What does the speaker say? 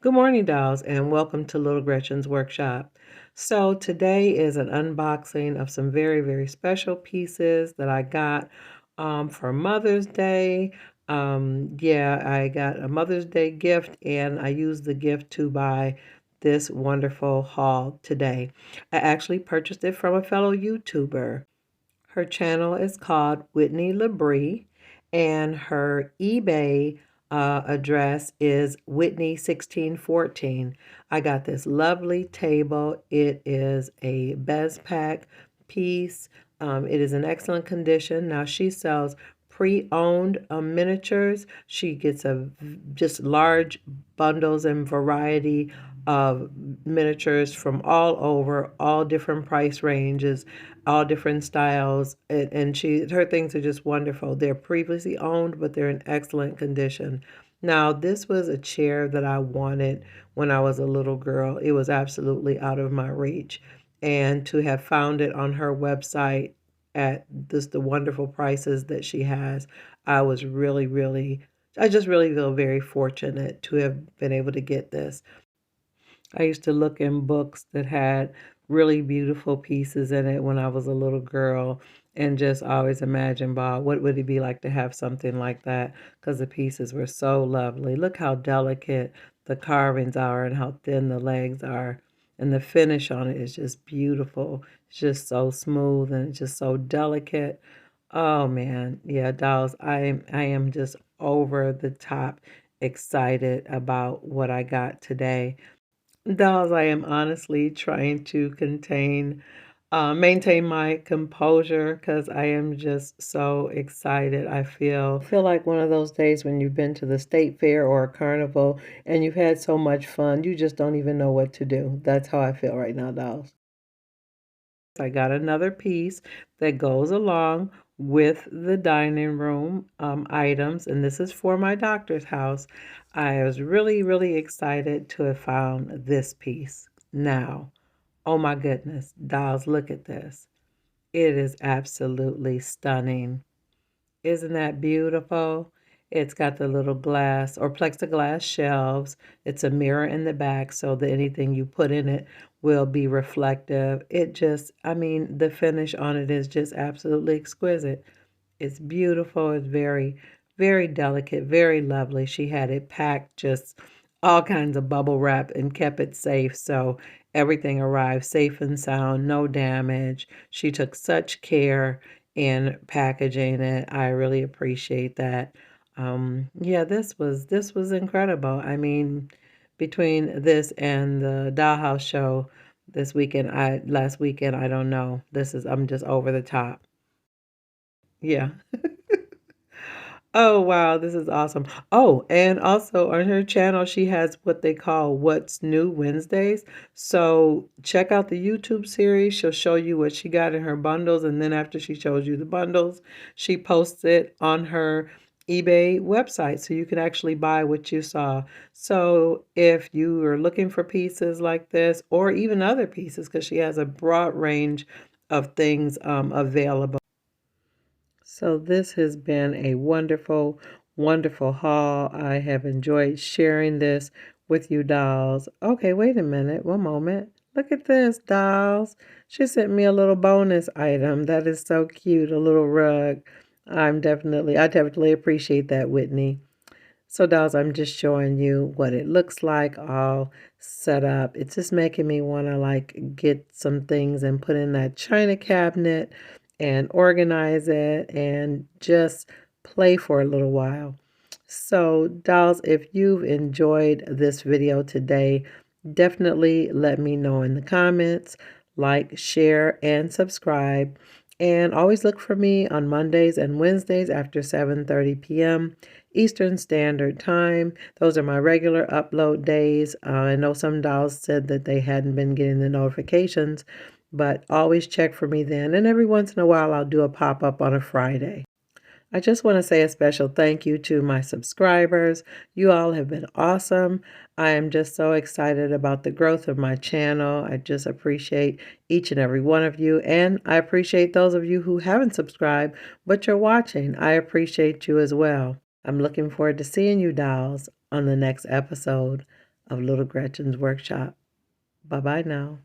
Good morning, dolls, and welcome to Little Gretchen's workshop. So today is an unboxing of some very, very special pieces that I got for Mother's Day. Yeah, I got a Mother's Day gift, and I used the gift to buy this wonderful haul today. I actually purchased it from a fellow YouTuber. Her channel is called Whitney Labrie, and her eBay address is Whitney1614. I got this lovely table. It is a Bezpak piece. It is in excellent condition. Now she sells pre-owned miniatures. She gets just large bundles and variety of miniatures from all over, all different price ranges, all different styles, and her things are just wonderful. They're previously owned, but they're in excellent condition. Now, this was a chair that I wanted when I was a little girl. It was absolutely out of my reach, and to have found it on her website at the wonderful prices that she has, I was I just really feel very fortunate to have been able to get this. I used to look in books that had really beautiful pieces in it when I was a little girl and just always imagine, Bob, what would it be like to have something like that? Because the pieces were so lovely. Look how delicate the carvings are and how thin the legs are. And the finish on it is just beautiful. It's just so smooth and just so delicate. Oh man, yeah, dolls. I am just over the top excited about what I got today. Dolls, I am honestly trying to maintain my composure because I am just so excited. I feel like one of those days when you've been to the state fair or a carnival and you've had so much fun, you just don't even know what to do. That's how I feel right now, dolls. I got another piece that goes along with the dining room items, and this is for my doctor's house. I was really excited to have found this piece. Now, oh my goodness, dolls, look at this. It is absolutely stunning. Isn't that beautiful? It's got the little glass or plexiglass shelves. It's a mirror in the back so that anything you put in it will be reflective. I mean, the finish on it is just absolutely exquisite. It's beautiful. It's very delicate, very lovely. She had it packed, just all kinds of bubble wrap and kept it safe. So everything arrived safe and sound, no damage. She took such care in packaging it. I really appreciate that. Yeah, this was incredible. I mean, between this and the Dollhouse show last weekend, I don't know. I'm just over the top. Yeah. Oh, wow, this is awesome. Oh, and also on her channel, she has what they call What's New Wednesdays. So check out the YouTube series. She'll show you what she got in her bundles, and then after she shows you the bundles, she posts it on her eBay website so you can actually buy what you saw. So if you are looking for pieces like this, or even other pieces, because she has a broad range of things available. So this has been a wonderful haul. I have enjoyed sharing this with you, dolls. Okay, wait a minute, one moment. Look at this, dolls. She sent me a little bonus item. That is so cute, a little rug. I definitely appreciate that, Whitney. So, dolls, I'm just showing you what it looks like all set up. It's just making me want to like get some things and put in that china cabinet and organize it and just play for a little while. So, dolls, if you've enjoyed this video today, definitely let me know in the comments. Like, share, and subscribe. And always look for me on Mondays and Wednesdays after 7:30 p.m. Eastern Standard Time. Those are my regular upload days. I know some dolls said that they hadn't been getting the notifications, but always check for me then. And every once in a while, I'll do a pop-up on a Friday. I just want to say a special thank you to my subscribers. You all have been awesome. I am just so excited about the growth of my channel. I just appreciate each and every one of you. And I appreciate those of you who haven't subscribed, but you're watching. I appreciate you as well. I'm looking forward to seeing you dolls on the next episode of Little Gretchen's workshop. Bye-bye now.